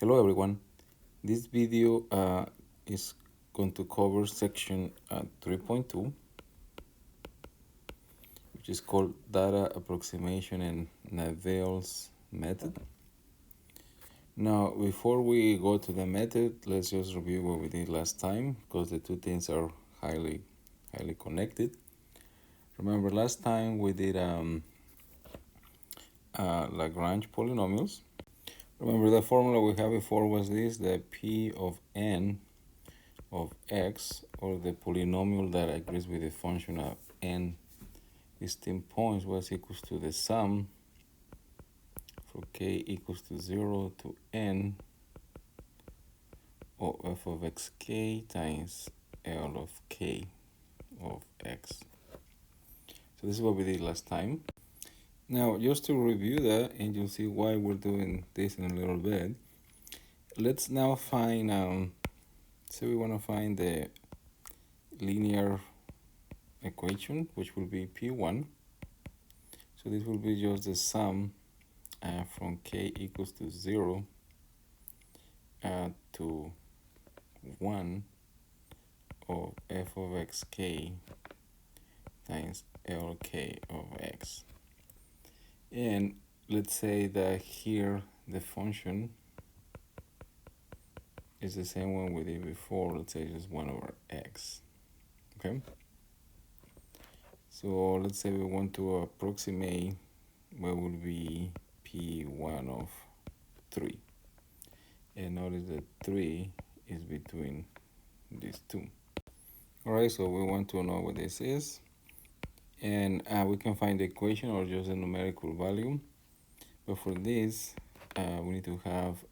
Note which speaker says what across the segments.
Speaker 1: Hello everyone. This video is going to cover section 3.2, which is called Data Approximation and Naviel's Method. Now, before we go to the method, let's just review what we did last time, because the two things are highly connected. Remember, last time we did Lagrange polynomials. Remember, the formula we had before was this: the P of n of x, or the polynomial that agrees with the function of n distinct points, was equals to the sum for k equals to 0 to n of f of xk times L of k of x. So this is what we did last time. Now, just to review that, and you'll see why we're doing this in a little bit, let's now find, so we want to find the linear equation, which will be P1. So this will be just the sum from k equals to 0 to 1 of f of xk times Lk of x. And let's say that here the function is the same one we did before. Let's say just 1 over x. Okay? So let's say we want to approximate what would be P1 of 3. And notice that 3 is between these two. Alright, so we want to know what this is. And we can find the equation or just a numerical value. But for this, we need to have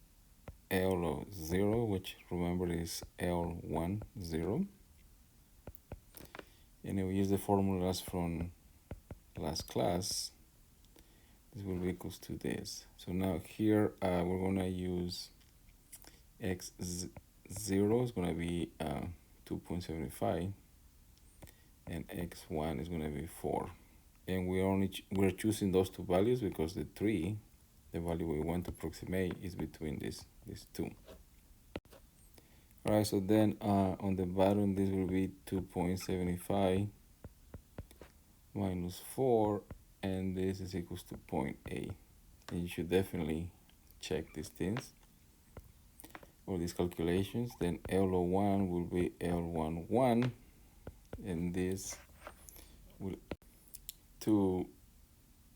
Speaker 1: L of 0, which remember is L1, 0. And if we use the formulas from last class, this will be equals to this. So now here we're going to use x0 is going to be 2.75, and x1 is going to be 4. And we're choosing those two values because the 3, the value we want to approximate, is between these two. All right, so then on the bottom, this will be 2.75 minus 4, and this is equals to 0.8. And you should definitely check these things or these calculations. Then L01 will be L11, and this will 2.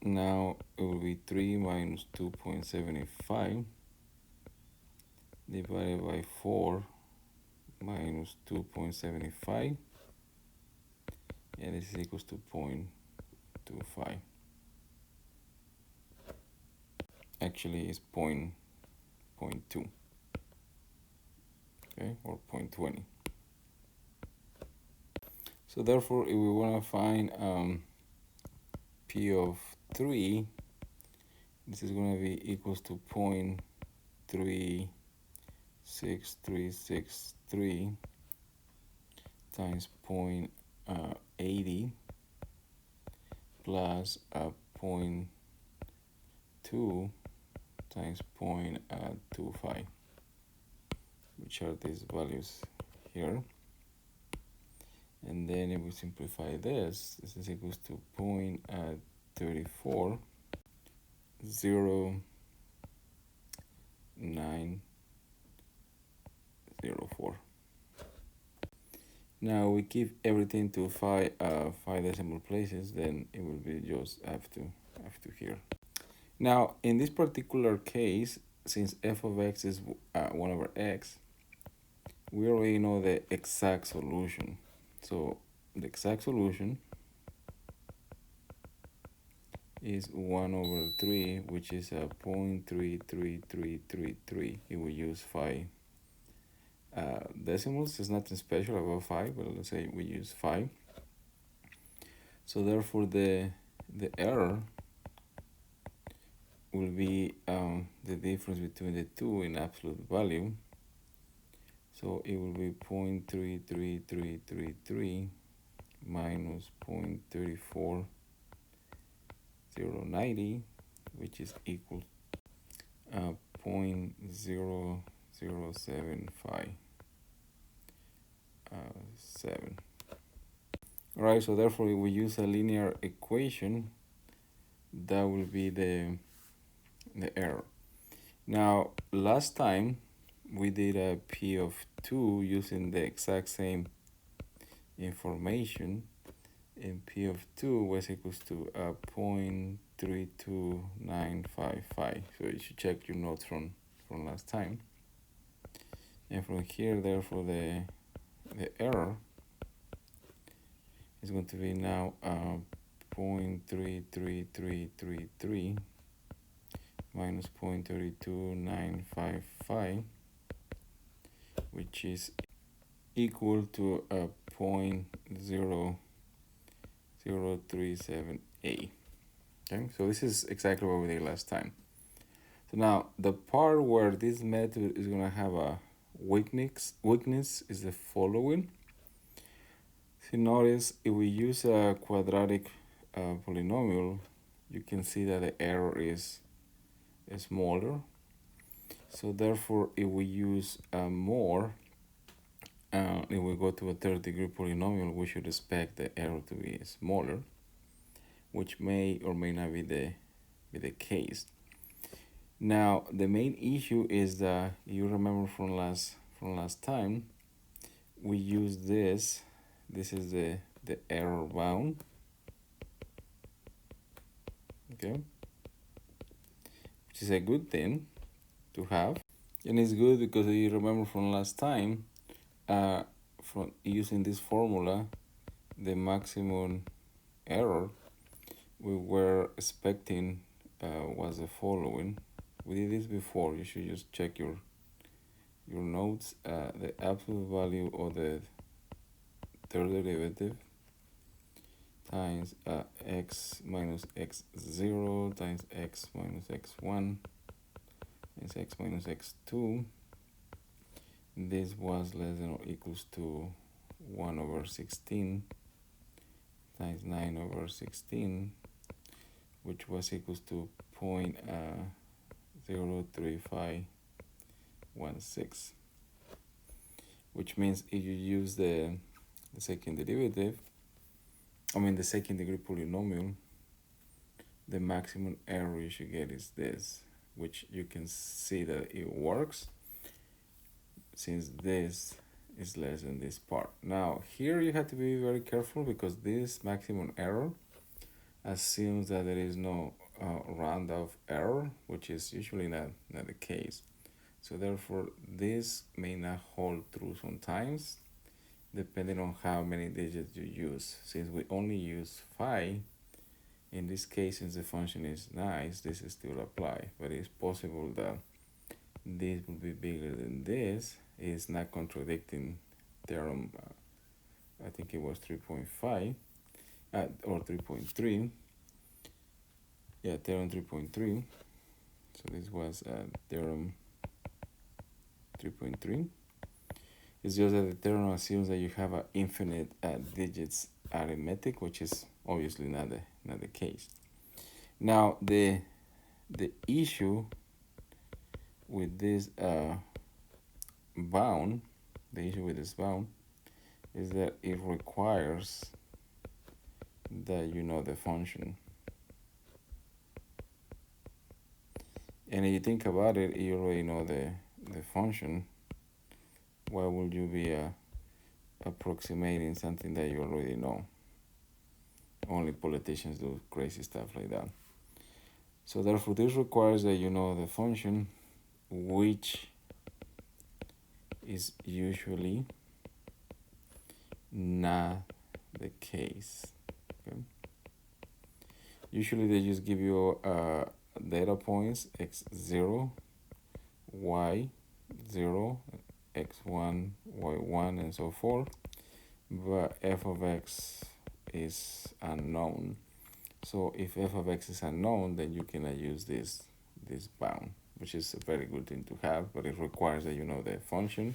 Speaker 1: Now it will be 3 minus 2.75 divided by 4 minus 2.75, and this is equals to 0.25. Actually, it's 0.2, okay, or 0.20. So therefore, if we want to find P of 3, this is going to be equals to 0.36363 times 0.80 plus 0.2 times 0.25, which are these values here. And then if we simplify this is equals to 0.340904. Now we keep everything to 5 decimal places, then it will be just up to here. Now in this particular case, since f of x is 1 over x, we already know the exact solution. So the exact solution is 1 over 3, which is 0.33333 if we use 5 decimals. There's nothing special about 5, but let's say we use 5. So therefore the error will be the difference between the two in absolute value. So it will be 0.33333 minus 0.34090, which is equal 0.001. 0.00757. All right, so therefore if we use a linear equation, that will be the error. Now last time we did a p of 2 using the exact same information, and p of 2 was equals to 0.32955. So you should check your notes from last time. And from here, therefore, the error is going to be now 0.33333 minus 0.32955, which is equal to 0.0037a. Okay, so this is exactly what we did last time. So now the part where this method is going to have a weakness is the following. So notice if we use a quadratic polynomial, you can see that the error is smaller. So therefore, if we use more, if we go to a third degree polynomial, we should expect the error to be smaller, which may or may not be the case. Now the main issue is that you remember from last time, we use this. This is the error bound. Okay, which is a good thing to have, and it's good because you remember from last time, from using this formula, the maximum error we were expecting was the following. We did this before. You should just check your notes. The absolute value of the third derivative times x minus x0 times x minus x1 times x minus x2. This was less than or equals to 1 over 16 times 9 over 16, which was equals to 0.03516, which means if you use the second derivative, the second degree polynomial, the maximum error you should get is this, which you can see that it works since this is less than this part. Now here you have to be very careful because this maximum error assumes that there is no round-off error, which is usually not the case. So therefore this may not hold true sometimes, depending on how many digits you use. Since we only use 5, in this case, since the function is nice, this is still apply, but it's possible that this will be bigger than this. It's not contradicting theorem, I think it was 3.5 or 3.3. Yeah, theorem 3.3. So this was theorem 3.3. It's just that the theorem assumes that you have an infinite digits arithmetic, which is obviously not the case. Now the issue with this bound, is that it requires that you know the function. And if you think about it, you already know the function. Why would you be approximating something that you already know? Only politicians do crazy stuff like that. So therefore, this requires that you know the function, which is usually not the case. Okay. Usually they just give you data points x0, y0, x1, y1, and so forth, but f of x is unknown. So if f of x is unknown, then you cannot use this bound, which is a very good thing to have, but it requires that you know the function.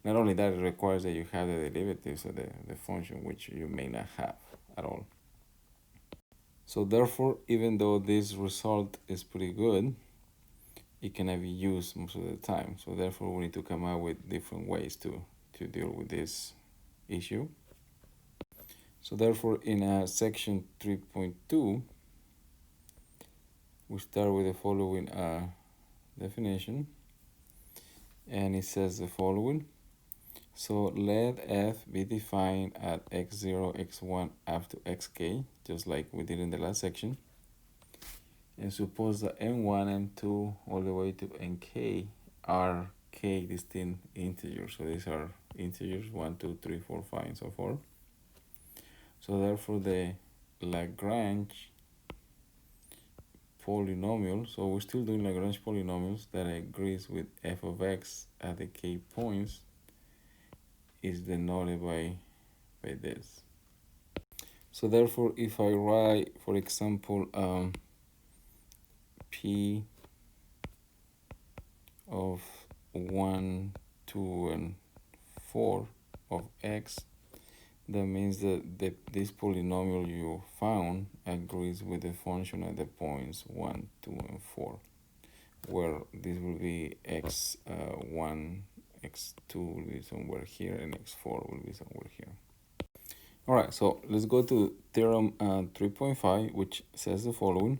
Speaker 1: Not only that, it requires that you have the derivatives of the function, which you may not have at all. So therefore, even though this result is pretty good, it cannot be used most of the time. So therefore we need to come up with different ways to deal with this issue. So therefore in section 3.2 we start with the following definition, and it says the following. So let f be defined at x0, x1 up to xk, just like we did in the last section. And suppose that n1, n2, all the way to nk are k distinct integers. So these are integers 1, 2, 3, 4, 5, and so forth. So therefore the Lagrange polynomial, so we're still doing Lagrange polynomials, that agrees with f of x at the k points is denoted by this. So therefore if I write, for example, p of 1, 2, and 4 of x, that means that this polynomial you found agrees with the function at the points 1, 2, and 4, where this will be x1, x2 will be somewhere here, and x4 will be somewhere here. All right, so let's go to theorem 3.5, which says the following.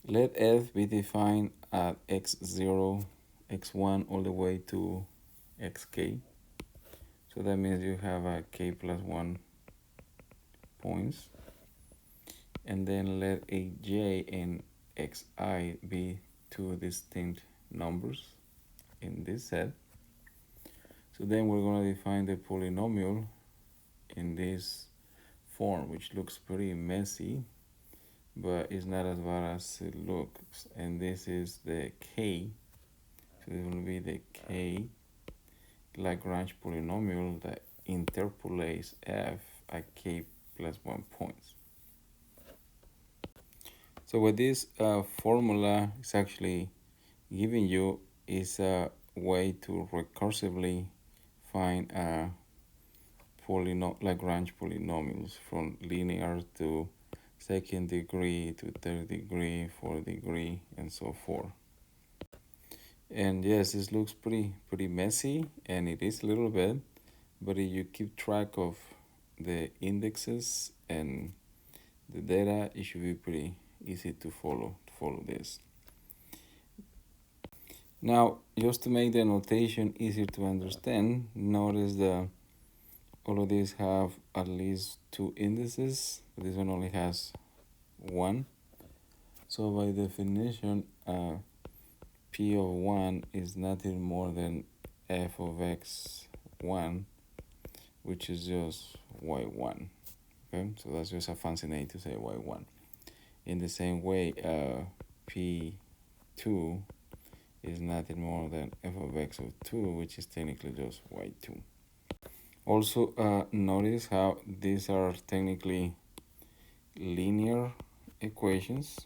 Speaker 1: Let f be defined at x0, x1, all the way to xk. So that means you have a k plus 1 points. And then let a j and xi be two distinct numbers in this set. So then we're going to define the polynomial in this form, which looks pretty messy, but it's not as bad as it looks. And this is the k. So this will be the k Lagrange polynomial that interpolates f at k plus 1 points. So what this formula is actually giving you is a way to recursively find Lagrange polynomials from linear to second degree to third degree, fourth degree, and so forth. And yes, this looks pretty messy, and it is a little bit, but if you keep track of the indexes and the data, it should be pretty easy to follow this. Now, just to make the notation easier to understand, notice that all of these have at least two indices. This one only has one. So by definition, p of 1 is nothing more than f of x1, which is just y1. Okay, so that's just a fancy name to say y1. In the same way, p2 is nothing more than f of x of 2, which is technically just y2. Also, notice how these are technically linear equations.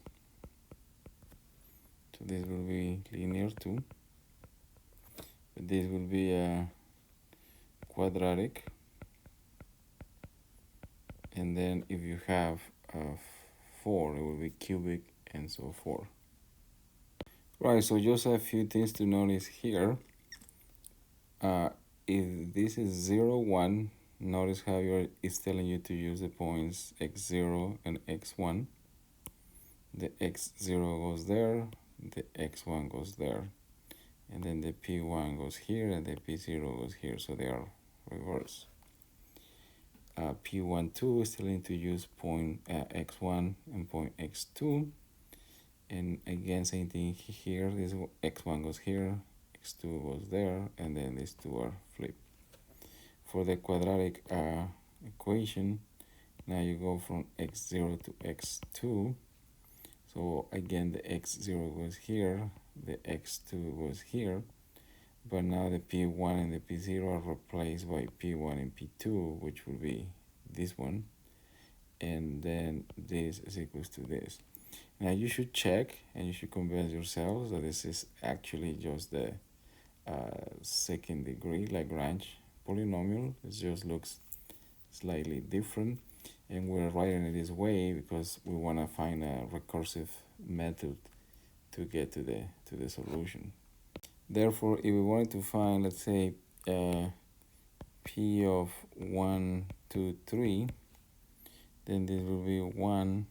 Speaker 1: So this will be linear too. But this will be quadratic. And then if you have 4, it will be cubic, and so forth. Right, so just a few things to notice here. If this is 0, 1, notice how it's telling you to use the points x0 and x1. The x0 goes there, the x1 goes there, and then the p1 goes here, and the p0 goes here, so they are reversed. P12 is telling you to use point x1 and point x2, and again same thing here. This x1 goes here, x2 goes there, and then these two are flipped. For the quadratic equation, now you go from x0 to x2. So again, the x0 goes here, the x2 goes here, but now the p1 and the p0 are replaced by p1 and p2, which will be this one, and then this is equals to this. Now you should check and you should convince yourselves that this is actually just the second degree Lagrange polynomial. It just looks slightly different, and we're writing it this way because we want to find a recursive method to get to the solution. Therefore, if we wanted to find, let's say, p of 1, 2, 3, then this will be 1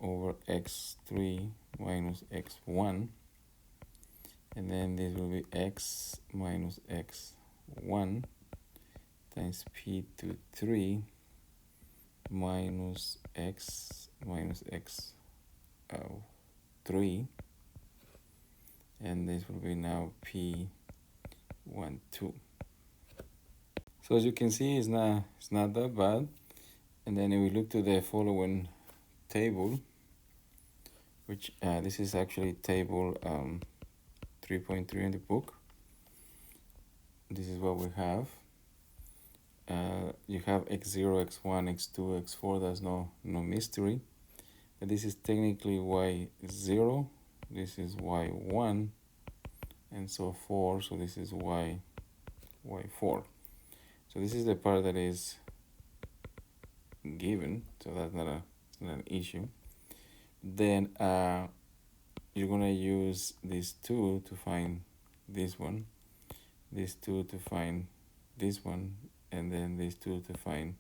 Speaker 1: over x3 minus x1, and then this will be x minus x1 times p to 3 minus x minus x3, and this will be now p1, 2. So as you can see, it's not that bad. And then if we look to the following table, which this is actually table 3.3 in the book. This is what we have. You have x0, x1, x2, x4. There's no mystery. But this is technically y0. This is y1, and so forth. So this is y4. So this is the part that is given. So that's not an issue. Then you're gonna use these two to find this one, these two to find this one, and then these two to find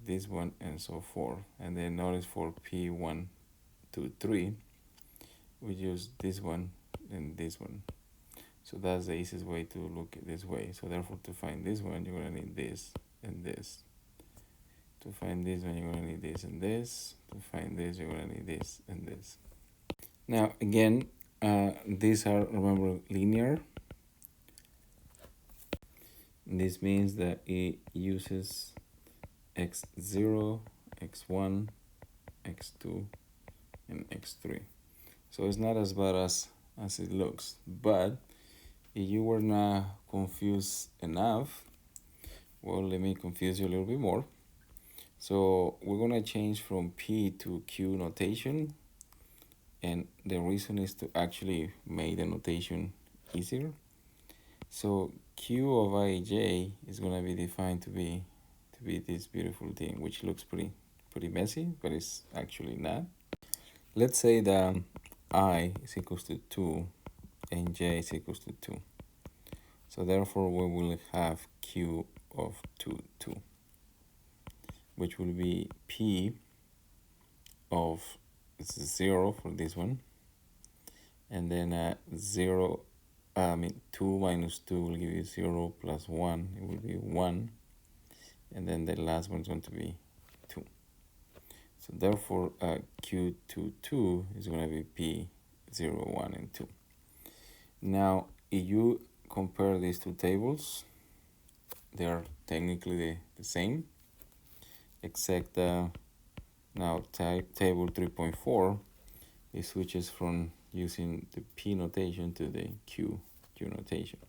Speaker 1: this one, and so forth. And then notice for p1, 2, 3, we use this one and this one. So that's the easiest way to look at this way. So therefore, to find this one, you're gonna need this and this. To find this one, you're gonna need this and this. To find this, you're gonna need this and this. Now again, these are, remember, linear. This means that it uses x0, x1, x2, and x3. So it's not as bad as it looks. But if you were not confused enough, well, let me confuse you a little bit more. So we're gonna change from P to Q notation, and the reason is to actually make the notation easier. So Q of ij is gonna be defined to be this beautiful thing, which looks pretty messy, but it's actually not. Let's say that I is equals to 2 and j is equals to 2. So therefore we will have Q of 2, 2, which will be P of 0 for this one, and then 2 minus 2 will give you 0 plus 1, it will be 1, and then the last one is going to be 2. So therefore Q22 is going to be P0, 1, and 2. Now if you compare these two tables, they are technically the same, except now table 3.4, it switches from using the P notation to the Q notation.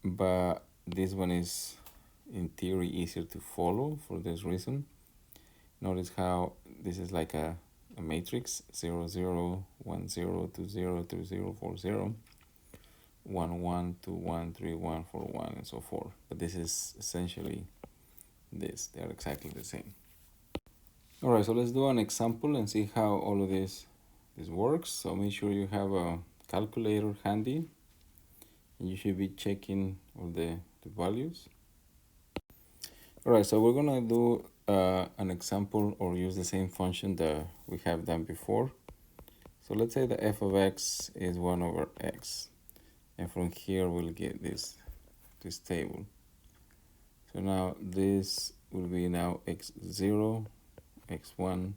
Speaker 1: But this one is in theory easier to follow for this reason. Notice how this is like a matrix: 0, 0, 1, 0, 2, 0, 3, 0, 4, 0, 1, 1, 2, 1, 3, 1, 4, 1, and so forth. But this is essentially this. They are exactly the same. All right, so let's do an example and see how all of this works. So make sure you have a calculator handy, and you should be checking all the values. All right, so we're gonna do an example or use the same function that we have done before. So let's say the f of x is 1 over x, and from here we'll get this table. So now this will be now x0, x1,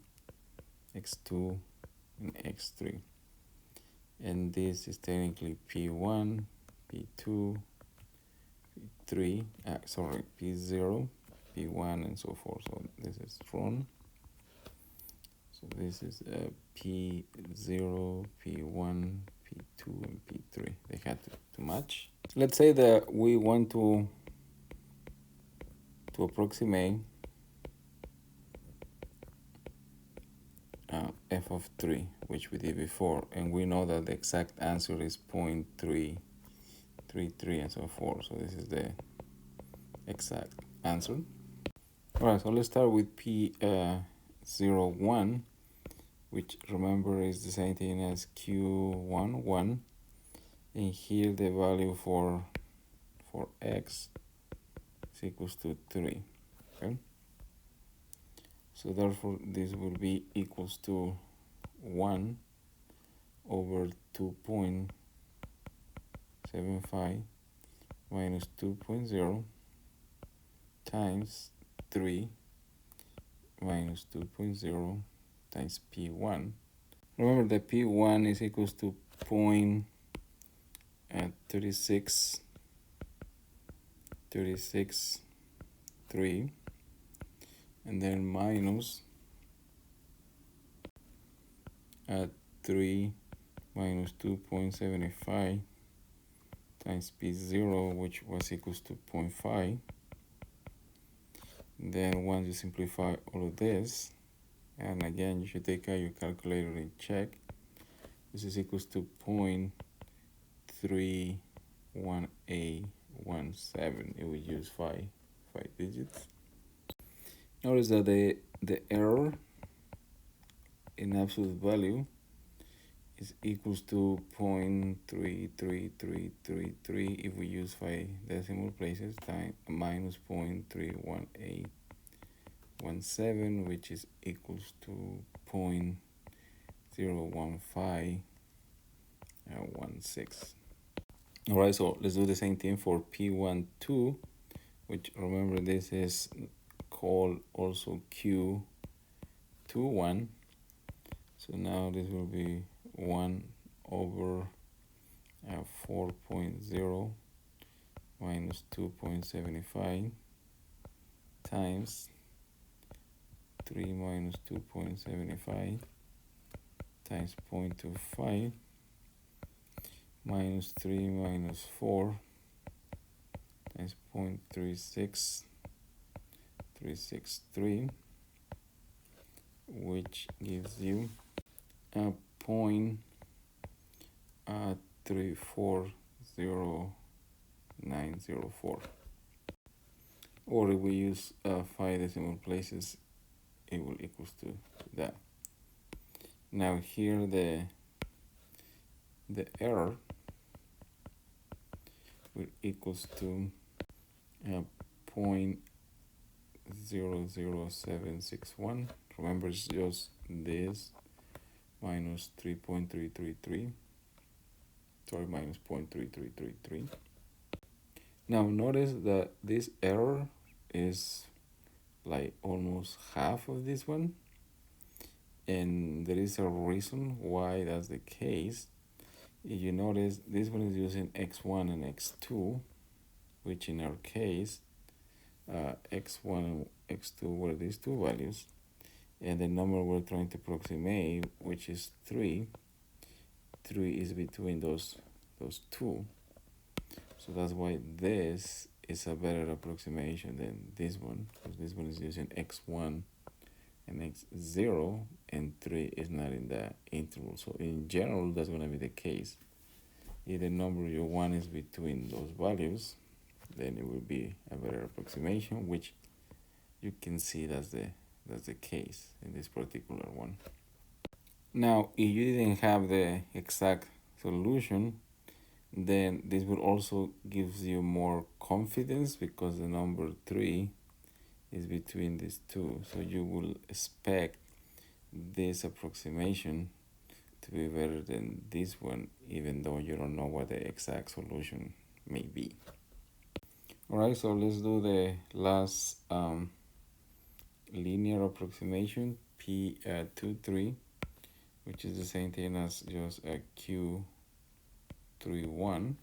Speaker 1: x2, and x3. And this is technically p1, p2, p3, p0, p1, and so forth. So this is wrong. So this is p0, p1, p2, and p3. They had to match. Let's say that we want to approximate f of 3, which we did before, and we know that the exact answer is 0.333 and so forth. So this is the exact answer. All right, so let's start with p01, which remember is the same thing as Q11, and here the value for x is equals to 3. Okay, so therefore this will be equals to 1 over 2.75 minus 2.0 times 3 minus 2.0 times P1. Remember that P1 is equals to 36 3, and then minus 3 minus 2.75 times P0, which was equals to 0.5. Then once you simplify all of this, and again you should take out your calculator and check, this is equals to 0.31817. It will use five digits. Notice that the error in absolute value is equals to 0.33333 if we use 5 decimal places, time minus 0.31817, which is equals to 0.01516. Alright, so let's do the same thing for P12, which remember this is called also Q21. So now this will be 1 over 4.0 minus 2.75 times 3 minus 2.75 times 0.25 minus 3 minus 4 times 0.36363, which gives you a 0.3400904. Or if we use 5 decimal places, it will equals to that. Now here the error will equals to 0.00761. Remember, it's just this minus 3.333. Sorry, minus 0.3333. Now notice that this error is like almost half of this one, and there is a reason why that's the case. If you notice, this one is using x1 and x2, which in our case x1 and x2 were these two values, and the number we're trying to approximate, which is 3 is between those two. So that's why this is a better approximation than this one, because this one is using x1 and x0, and 3 is not in the interval. So in general, that's going to be the case. If the number you want is between those values, then it will be a better approximation, which you can see that's the case in this particular one. Now, if you didn't have the exact solution, then this will also gives you more confidence, because the number 3 is between these two. So you will expect this approximation to be better than this one, even though you don't know what the exact solution may be. Alright, so let's do the last linear approximation, P23, which is the same thing as just a Q31.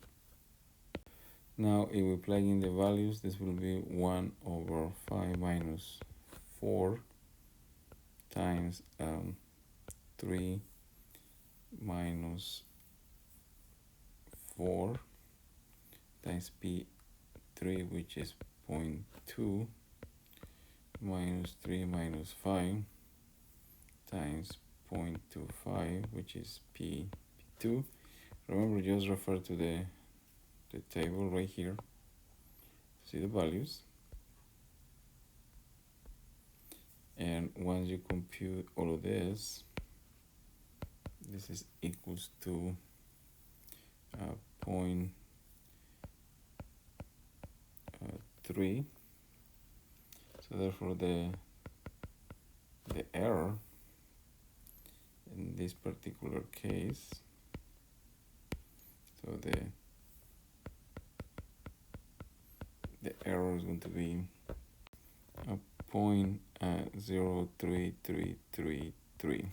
Speaker 1: Now, if we plug in the values, this will be 1 over 5 minus 4 times 3 minus 4 times P3, which is 0.2, minus 3 minus 5 times 0.25, which is P2. Remember, just refer to the table right here to see the values. And once you compute all of this, this is equals to 0.3. So therefore the error in this particular case, so the error is going to be 0.03333,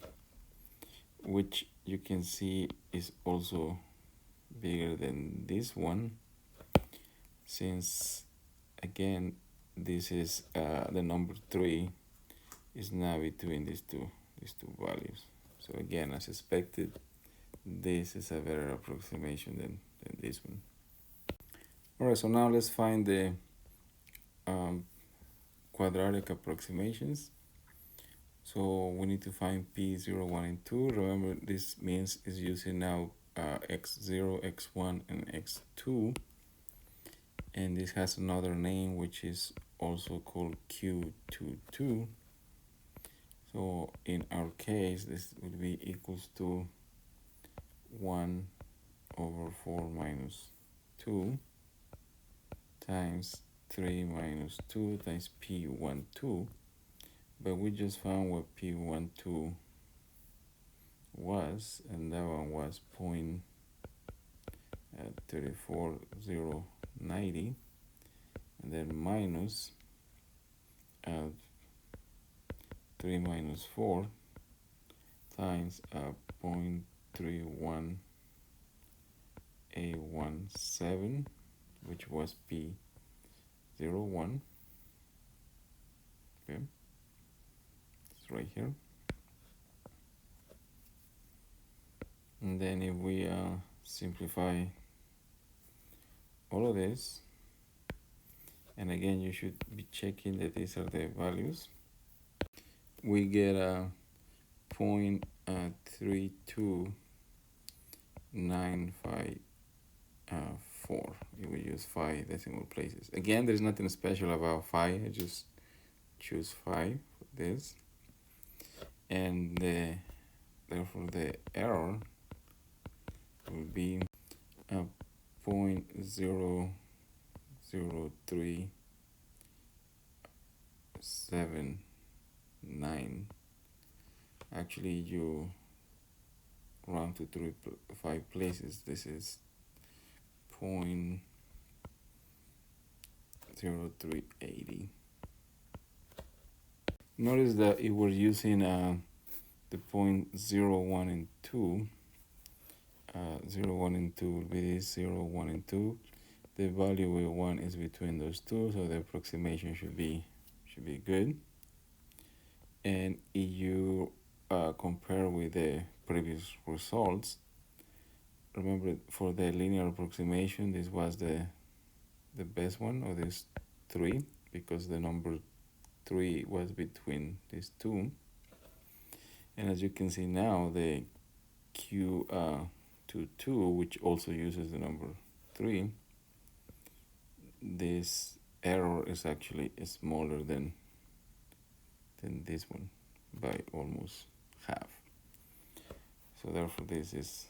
Speaker 1: which you can see is also bigger than this one, since again this is the number 3 is now between these two values. So again, as expected, this is a better approximation than this one. All right, so now let's find the quadratic approximations. So we need to find p0, 1, and 2. Remember, this means is using now x0, x1, and x2. And this has another name, which is also called q22. So in our case, this would be equals to 1 over 4 minus 2 times 3 minus 2 times p12. But we just found what p12 was, and that one was 0.34090, and then minus 3 minus 4 times 0.31A17, which was P01. Okay, it's right here. And then if we simplify all of this, and again you should be checking that these are the values, we get a 0.32954 if we use 5 decimal places. Again, there's nothing special about 5, I just choose 5 for this, and therefore the error will be 0.00379. Actually, you round to 5 places. This is 0.0380. Notice that if we're using the 0.01 and 2, 0, 1, and 2 will be this 0, 1, and 2. The value we want is between those two, so the approximation should be good. And if you compare with the previous results, remember for the linear approximation, this was the best one of these 3, because the number 3 was between these two. And as you can see now, the Q22, which also uses the number 3, this error is actually smaller than this one by almost half. So therefore this is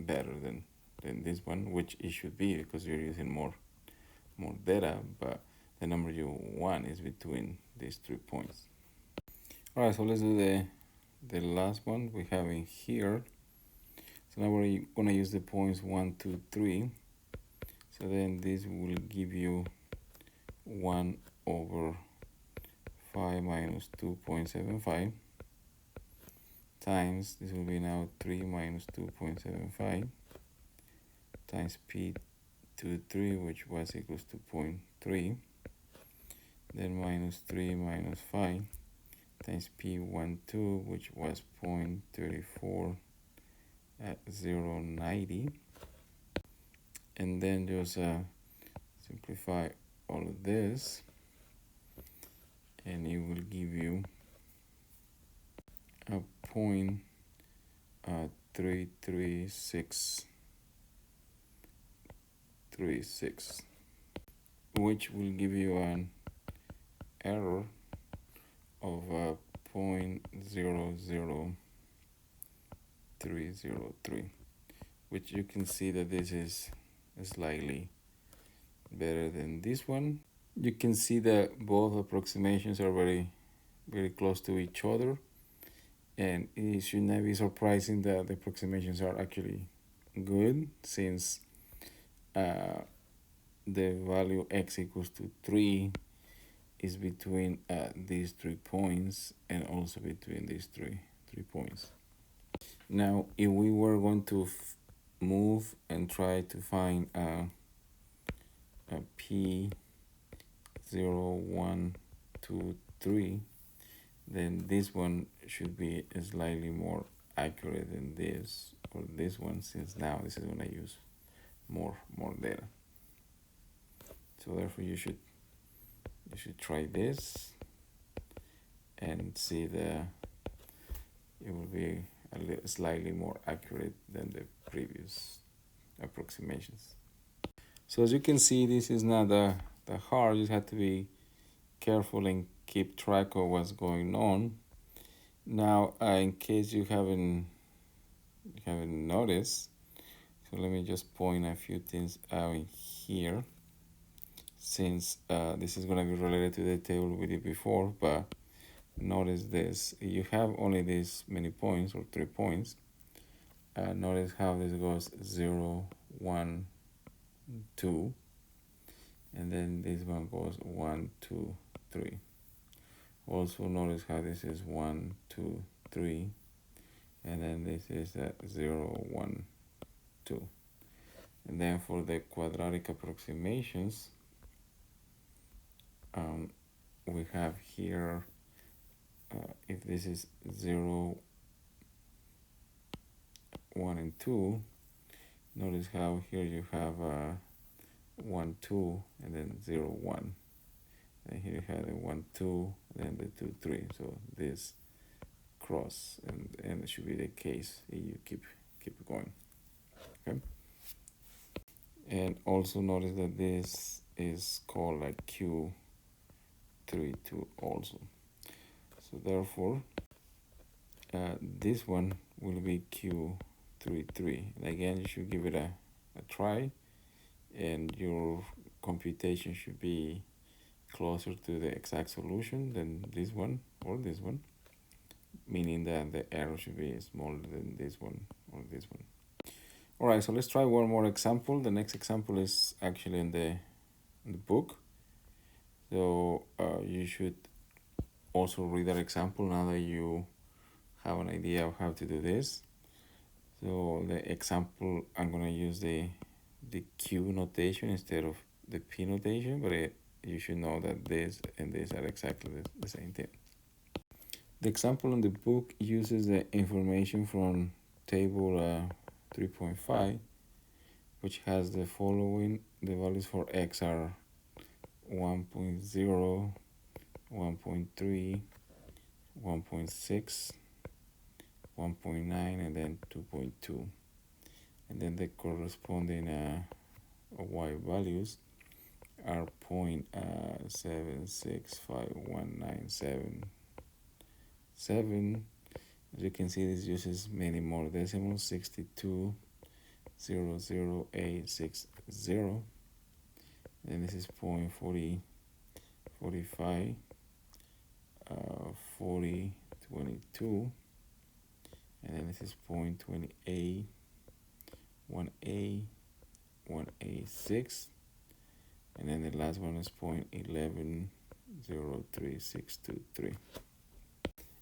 Speaker 1: better than this one, which it should be because you're using more data, but the number you want is between these 3 points. All right, so let's do the last one we have in here. So now we're gonna use the points 1, 2, 3. So then this will give you 1 over 5 minus 2.75 times, this will be now 3 minus 2.75 times P23, which was equals to 0.3, then minus 3 minus 5 times P12, which was 0.34090, and then just simplify all of this, and it will give you a 0.33636, which will give you an error of 0.00 303, which you can see that this is slightly better than this one. You can see that both approximations are very close to each other, and it should not be surprising that the approximations are actually good, since the value x equals to 3 is between these 3 points, and also between these three points. Now, if we were going to move and try to find a p 0, 1, 2, 3, then this one should be slightly more accurate than this, or this one, since now this is going to use more data. So therefore you should try this and see it will be slightly more accurate than the previous approximations. So as you can see, this is not that hard. You just have to be careful and keep track of what's going on. Now, in case you haven't noticed, so let me just point a few things out here, since this is going to be related to the table we did before. But notice this: you have only this many points, or 3 points. Notice how this goes 0, 1, 2, and then this one goes 1, 2, 3. Also notice how this is 1, 2, 3, and then this is 0, 1, 2. And then for the quadratic approximations, we have here, if this is 0, 1, and 2, notice how here you have 1, 2, and then 0, 1. And here you have the 1, 2, then the 2, 3. So this cross, and it should be the case if you keep going. Okay. And also notice that this is called like Q32 also. So therefore, this one will be Q33. And again, you should give it a try, and your computation should be closer to the exact solution than this one or this one, meaning that the error should be smaller than this one or this one. All right, so let's try one more example. The next example is actually in the book. So you should also read that example now that you have an idea of how to do this. So the example, I'm going to use the Q notation instead of the P notation, but you should know that this and this are exactly the same thing. The example in the book uses the information from table 3.5, which has the following. The values for x are 1.0, 1.3, 1.6, 1.9, and then 2.2. And then the corresponding y values are 0.765197. As you can see, this uses many more decimals, 62,00860. Then this is 0.4045, 4022, and then this is 0.28, 1A6, and then the last one is 0.1103623.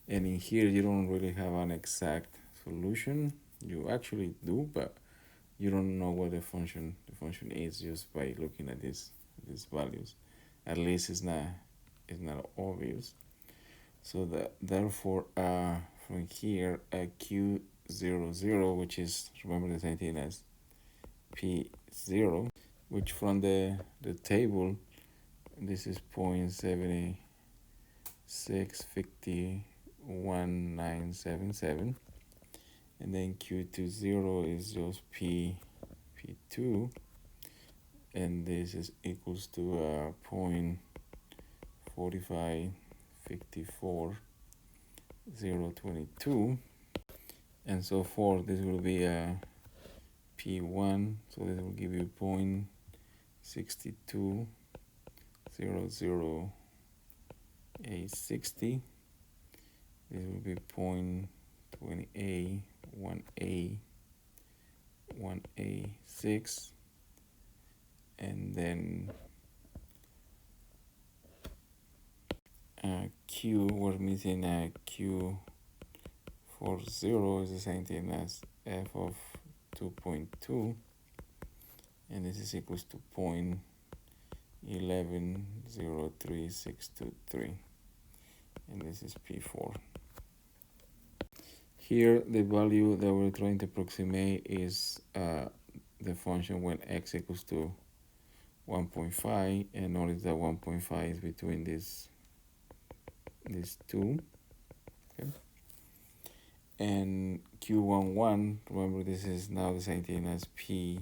Speaker 1: And in here you don't really have an exact solution. You actually do, but you don't know what the function is just by looking at these values. At least it's not obvious. So therefore from here Q00, which is, remember, the same thing as P0, which from the table, this is 0.7651,977, and then Q20 is just P2, and this is equals to 0.4554,022, and so forth. This will be a P1, so this will give you 0.6200A60. This will be 0.20A, 1A, 1A6, and then Q, we're missing Q40 is the same thing as F of 2.2, and this is equals to 0.1103623, and this is P4. Here the value that we're trying to approximate is the function when x equals to 1.5, and notice that 1.5 is between these two. Okay. And Q11, remember this is now the same thing as P01.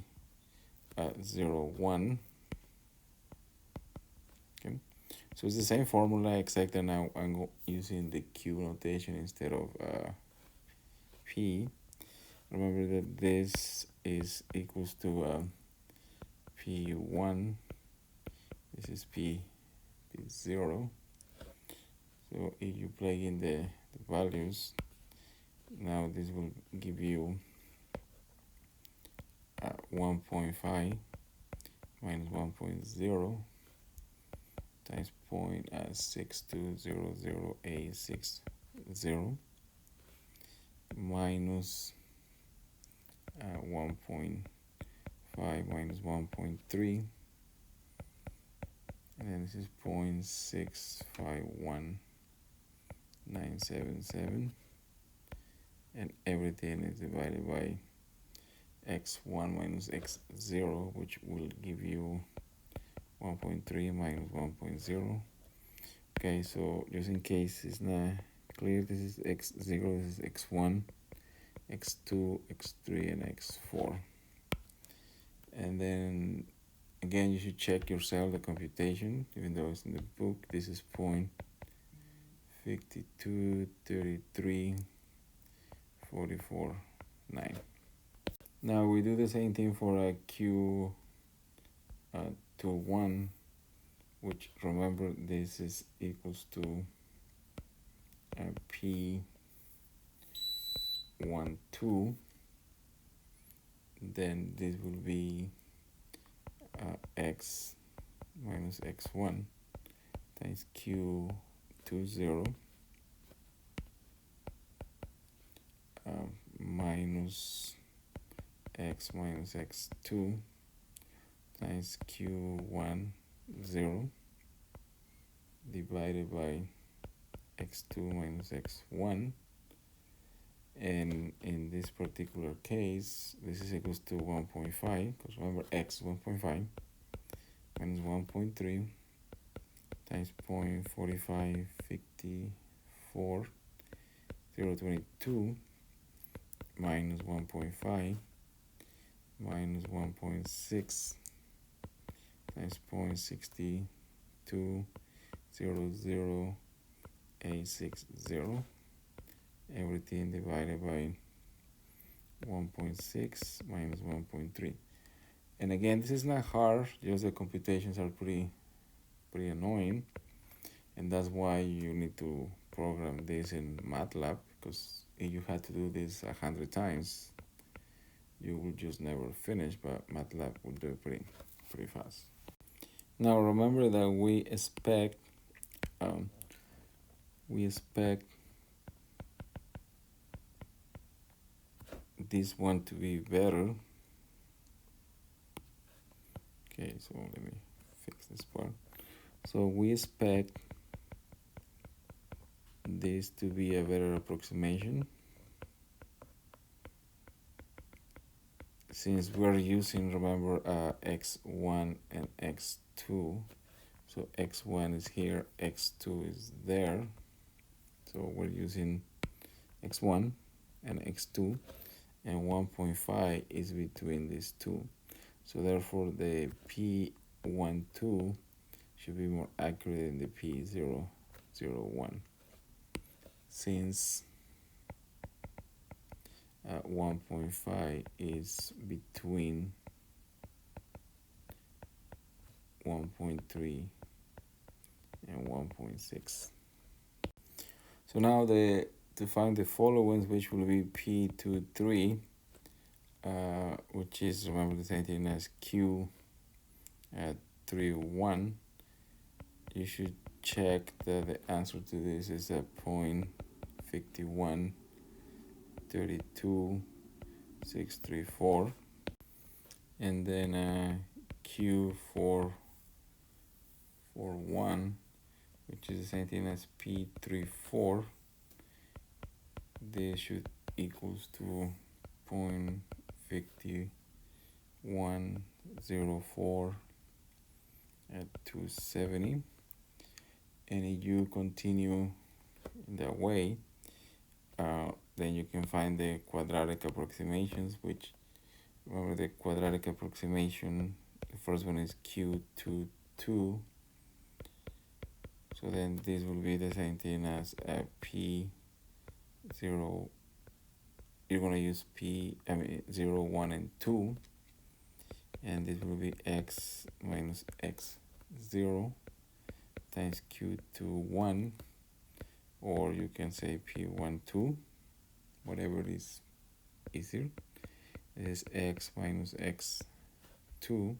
Speaker 1: Okay. So it's the same formula, except that now I'm using the Q notation instead of P. Remember that this is equals to P1. This is P0. So if you plug in the values, now this will give you 1.5 minus 1.0 times 0.6200A60 minus 1.5 minus 1.3, and then this is 0.651977, and everything is divided by x1 minus x0, which will give you 1.3 minus 1.0. Okay, so just in case it's not clear, this is x0, this is x1, x2, x3, and x4. And then again, you should check yourself the computation, even though it's in the book. This is 0.523344.9. Now we do the same thing for a Q21, which remember this is equals to P12. Then this will be x minus x1 times Q20 minus x minus x2 times Q10 divided by x2 minus x1. And in this particular case, this is equals to 1.5, because remember x 1.5 minus 1.3 times 0.4554022 minus 1.5 minus 1.6 times 0.6200A60, everything divided by 1.6 minus 1.3. And again, this is not hard, just the computations are pretty annoying, and that's why you need to program this in MATLAB, because if you had to do this 100 times, you will just never finish, but MATLAB will do it pretty fast. Now remember that we expect this one to be better. Okay, so let me fix this part. So we expect this to be a better approximation, since we're using, remember, x1 and x2. So x1 is here, x2 is there. So we're using x1 and x2, and 1.5 is between these two. So therefore the P12 should be more accurate than the P001, since 1.5 is between 1.3 and 1.6. So now to find the followings, which will be P23, which is, remember, the same thing as Q at 3.1, you should check that the answer to this is a 0.51 32 634, and then Q441, which is the same thing as P34. This should equals to 0.5104 at 270. And if you continue in that way, then you can find the quadratic approximations, which, remember, the quadratic approximation, the first one is Q22. So then this will be the same thing as a P0. You're going to use 0, 1, and 2. And this will be x minus x0 times Q21. Or you can say P12, whatever is easier. It is x minus x2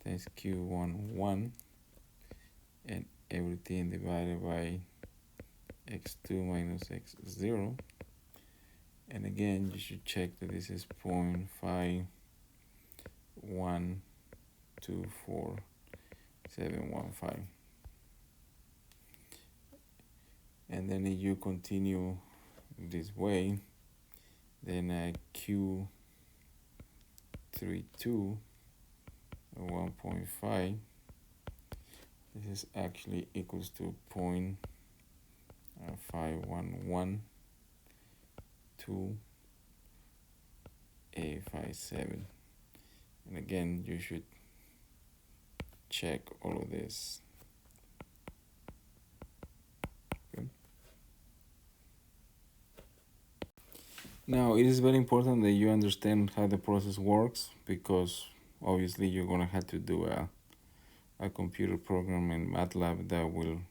Speaker 1: times Q11, and everything divided by x2 minus x0. And again, you should check that this is 0.5124715. And then if you continue this way, then Q32 1.5, this is actually equals to 0.512857. And again, you should check all of this. Now, it is very important that you understand how the process works, because obviously you're going to have to do a computer program in MATLAB that will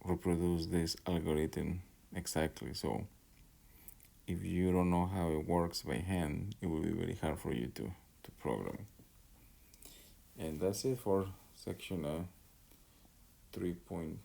Speaker 1: reproduce this algorithm exactly. So if you don't know how it works by hand, it will be very hard for you to program. And that's it for section 3.0.